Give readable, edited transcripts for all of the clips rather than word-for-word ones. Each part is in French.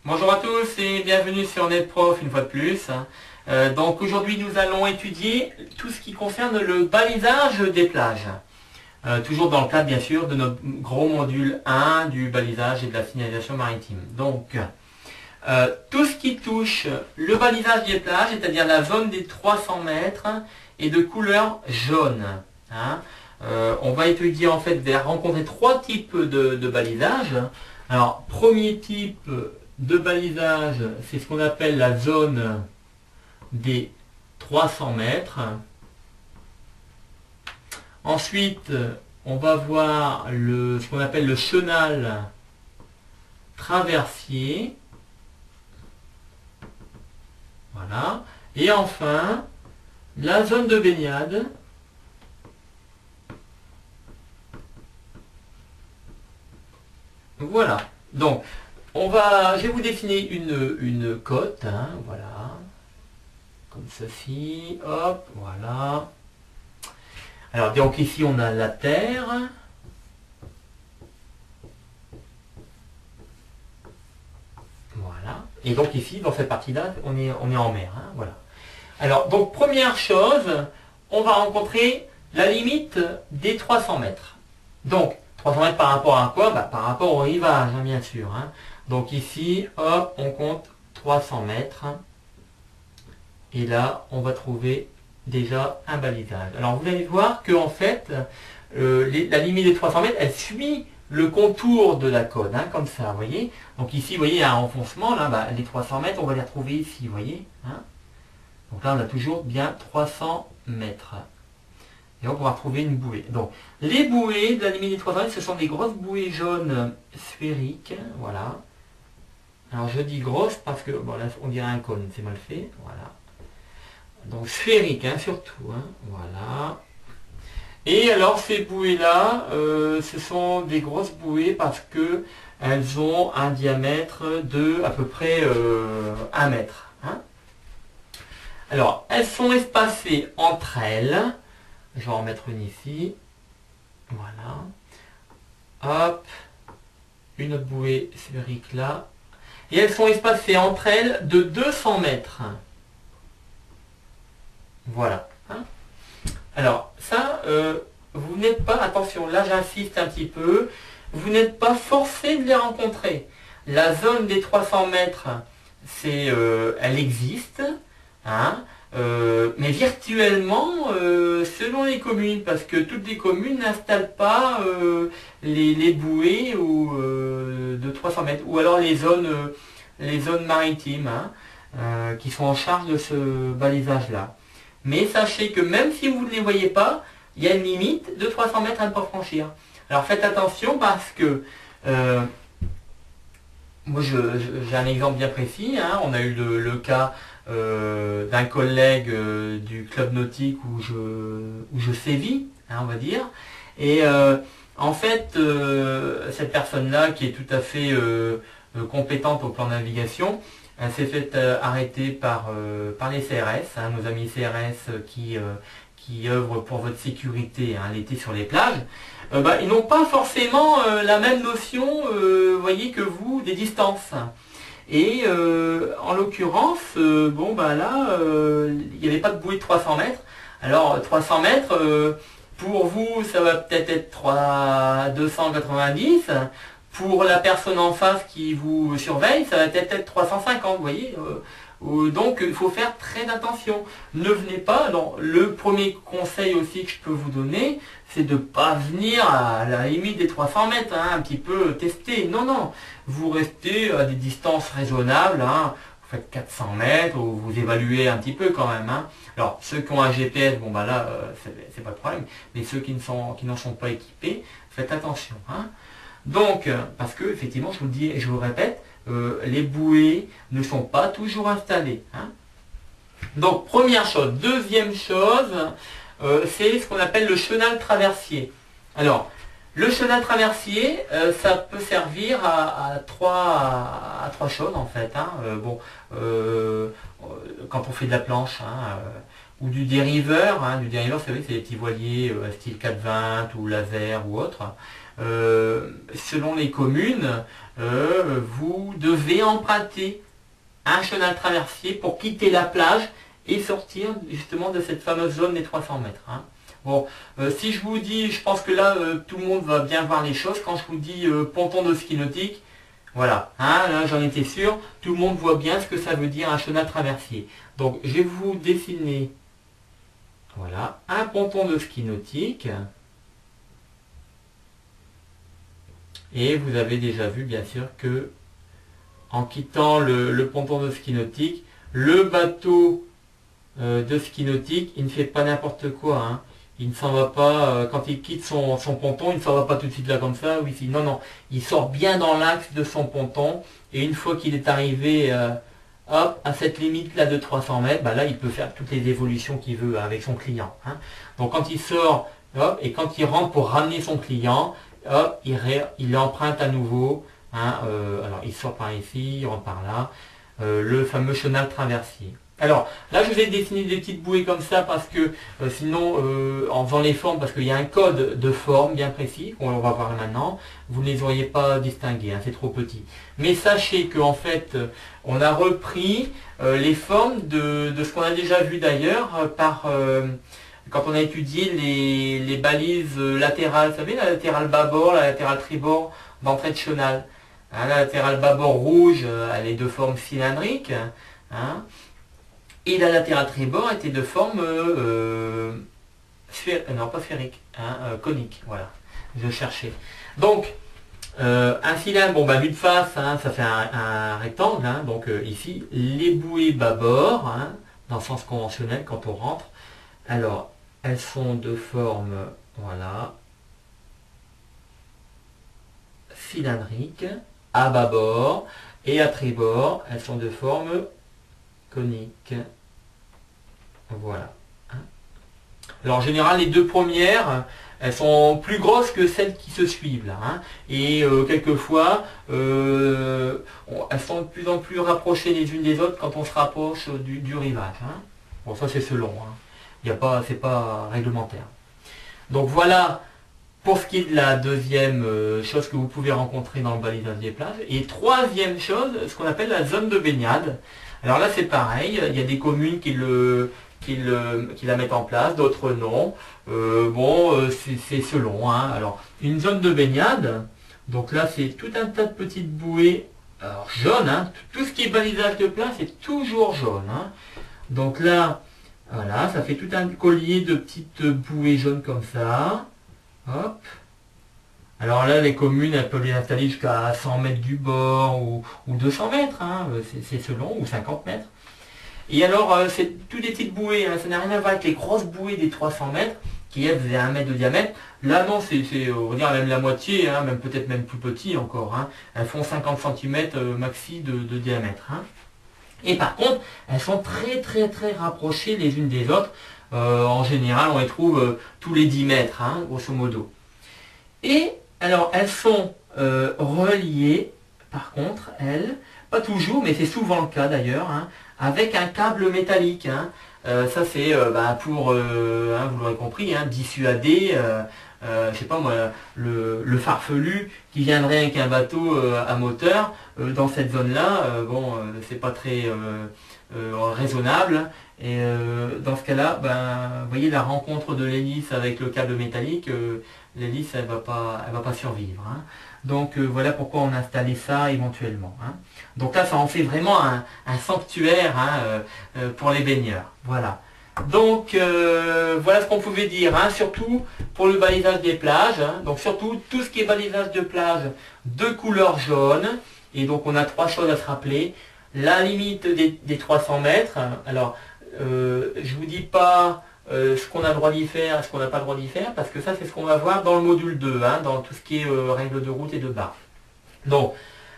Bonjour à tous et bienvenue sur NetProf une fois de plus. Donc aujourd'hui nous allons étudier tout ce qui concerne le balisage des plages. Toujours dans le cadre bien sûr de notre gros module 1 du balisage et de la signalisation maritime. Donc tout ce qui touche le balisage des plages, c'est-à-dire la zone des 300 mètres, est de couleur jaune. On va étudier en fait, rencontrer trois types de balisage. Alors premier type de balisage, c'est ce qu'on appelle la zone des 300 mètres. Ensuite, on va voir ce qu'on appelle le chenal traversier. Voilà. Et enfin, la zone de baignade. Voilà. Donc, je vais vous dessiner une côte, voilà, comme ceci, hop, voilà. Alors donc ici on a la terre, voilà, et donc ici dans cette partie-là on est en mer, voilà. Alors donc première chose, on va rencontrer la limite des 300 mètres. Donc 300 mètres par rapport à quoi? Par rapport au rivage, bien sûr. Donc ici, hop, on compte 300 mètres. Et là, on va trouver déjà un balisage. Alors vous allez voir que en fait, la limite des 300 mètres, elle suit le contour de la côte, comme ça, vous voyez. Donc ici, vous voyez, il y a un enfoncement, là, les 300 mètres, on va les retrouver ici, vous voyez. Donc là, on a toujours bien 300 mètres. Et donc on va retrouver une bouée. Donc les bouées de la limite des 300 mètres, ce sont des grosses bouées jaunes sphériques. Voilà. Alors je dis grosses parce que, bon là on dirait un cône, c'est mal fait. Voilà. Donc sphériques, surtout. Voilà. Et alors ces bouées-là, ce sont des grosses bouées parce que elles ont un diamètre de à peu près 1 mètre. Alors elles sont espacées entre elles. Je vais en mettre une ici. Voilà. Hop. Une autre bouée sphérique là. Et elles sont espacées entre elles de 200 mètres. Voilà. Alors, ça, vous n'êtes pas, attention, là j'insiste un petit peu, vous n'êtes pas forcé de les rencontrer. La zone des 300 mètres, elle existe. Mais virtuellement, selon les communes, parce que toutes les communes n'installent pas les bouées de 300 mètres, ou alors les zones maritimes qui sont en charge de ce balisage-là. Mais sachez que même si vous ne les voyez pas, il y a une limite de 300 mètres à ne pas franchir. Alors faites attention parce que moi j'ai un exemple bien précis, on a eu le cas d'un collègue du club nautique où je sévis, on va dire. Et en fait, cette personne-là, qui est tout à fait compétente au plan de navigation, elle s'est fait arrêter par les CRS, nos amis CRS qui œuvrent pour votre sécurité l'été sur les plages. Ils n'ont pas forcément la même notion, voyez, que vous, des distances. Et en l'occurrence, là, il n'y avait pas de bouée de 300 mètres. Alors 300 mètres, pour vous, ça va peut-être être 290. Pour la personne en face qui vous surveille, ça va peut-être être 350, vous voyez. Donc il faut faire très attention. Ne venez pas, le premier conseil aussi que je peux vous donner, c'est de ne pas venir à la limite des 300 mètres, un petit peu tester. Non, non, vous restez à des distances raisonnables, vous faites 400 mètres, ou vous évaluez un petit peu quand même. Alors ceux qui ont un GPS, là, c'est pas de problème, mais ceux qui n'en sont pas équipés, faites attention. Donc, parce que effectivement, je vous le dis et je vous le répète, les bouées ne sont pas toujours installées. Donc, première chose. Deuxième chose, c'est ce qu'on appelle le chenal traversier. Alors, le chenal traversier, ça peut servir à trois choses en fait. Quand on fait de la planche, ou du dériveur. Du dériveur, c'est vrai, c'est des petits voiliers style 420 ou laser ou autre. selon les communes, vous devez emprunter un chenal traversier pour quitter la plage et sortir justement de cette fameuse zone des 300 mètres. Hein. Bon, si je vous dis, je pense que là, tout le monde va bien voir les choses. Quand je vous dis ponton de ski nautique, voilà, hein, là j'en étais sûr, tout le monde voit bien ce que ça veut dire un chenal traversier. Donc je vais vous dessiner, voilà, un ponton de ski nautique. Et vous avez déjà vu bien sûr que en quittant le ponton de ski nautique, le bateau de ski nautique, il ne fait pas n'importe quoi. Hein. Il ne s'en va pas, quand il quitte son ponton, il ne s'en va pas tout de suite là comme ça. Oui, non, non, il sort bien dans l'axe de son ponton. Et une fois qu'il est arrivé hop, à cette limite là de 300 mètres, bah là il peut faire toutes les évolutions qu'il veut avec son client. Hein. Donc quand il sort, hop, et quand il rentre pour ramener son client, hop, il emprunte à nouveau. Hein, alors il sort par ici, il rentre par là, le fameux chenal traversier. Alors là je vous ai dessiné des petites bouées comme ça parce que sinon en faisant les formes, parce qu'il y a un code de forme bien précis, on va voir maintenant, vous ne les auriez pas distingués, hein, c'est trop petit. Mais sachez qu'en fait on a repris les formes de ce qu'on a déjà vu d'ailleurs quand on a étudié les balises latérales, vous savez, la latérale bâbord, la latérale tribord d'entrée de chenal. Hein, la latérale bâbord rouge, elle est de forme cylindrique. Hein, et la latérale tribord était de forme non pas sphérique, hein, conique. Voilà, je cherchais. Donc, un cylindre, bon, bah, vu de face, hein, ça fait un rectangle. Hein, donc ici, les bouées bâbord, hein, dans le sens conventionnel quand on rentre. Alors, elles sont de forme, voilà, cylindrique, à bâbord, et à tribord, elles sont de forme conique. Voilà. Alors en général, les deux premières, elles sont plus grosses que celles qui se suivent là. Hein. Et quelquefois, elles sont de plus en plus rapprochées les unes des autres quand on se rapproche du rivage. Hein. Bon, ça c'est selon. Hein. C'est pas réglementaire. Donc voilà pour ce qui est de la deuxième chose que vous pouvez rencontrer dans le balisage des plages. Et troisième chose, ce qu'on appelle la zone de baignade. Alors là c'est pareil, il y a des communes qui la mettent en place, d'autres non. C'est selon. Hein. Alors une zone de baignade, donc là c'est tout un tas de petites bouées alors, jaunes. Hein. Tout ce qui est balisage de plage c'est toujours jaune. Hein. Donc là, voilà, ça fait tout un collier de petites bouées jaunes comme ça. Hop. Alors là, les communes, elles peuvent les installer jusqu'à 100 mètres du bord ou 200 mètres, hein, c'est selon, ou 50 mètres. Et alors, c'est toutes des petites bouées, hein, ça n'a rien à voir avec les grosses bouées des 300 mètres, qui elles faisaient 1 mètre de diamètre. Là, non, on va dire même la moitié, hein, même peut-être même plus petit encore. Hein. Elles font 50 cm maxi de diamètre. Hein. Et par contre, elles sont très très très rapprochées les unes des autres. En général, on les trouve tous les 10 mètres, hein, grosso modo. Et alors, elles sont reliées, par contre, elles, pas toujours, mais c'est souvent le cas d'ailleurs, hein, avec un câble métallique. Hein. Ça c'est pour, hein, vous l'aurez compris, hein, dissuader, je sais pas moi, le farfelu qui viendrait avec un bateau à moteur dans cette zone-là. C'est pas très raisonnable. Et dans ce cas-là, vous voyez la rencontre de l'hélice avec le câble métallique, l'hélice elle va pas survivre. Hein. Donc voilà pourquoi on a installé ça éventuellement. Hein. Donc là ça en fait vraiment un sanctuaire hein, pour les baigneurs. Voilà. Donc voilà ce qu'on pouvait dire, hein, surtout pour le balisage des plages. Hein. Donc surtout tout ce qui est balisage de plage de couleur jaune. Et donc on a 3 choses à se rappeler. La limite des 300 mètres. Alors je vous dis pas ce qu'on a le droit d'y faire et ce qu'on n'a pas le droit d'y faire, parce que ça c'est ce qu'on va voir dans le module 2, hein, dans tout ce qui est règles de route et de barre. Donc,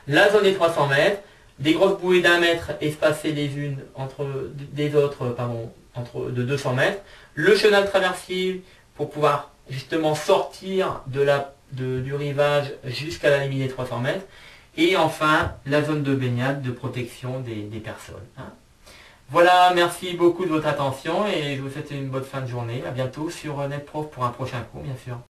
la zone des 300 mètres, des grosses bouées d'1 mètre espacées les unes des autres, de 200 mètres, le chenal traversier pour pouvoir justement sortir du rivage jusqu'à la limite des 300 mètres, et enfin la zone de baignade de protection des personnes. Hein. Voilà, merci beaucoup de votre attention et je vous souhaite une bonne fin de journée. À bientôt sur NetProf pour un prochain cours, bien sûr.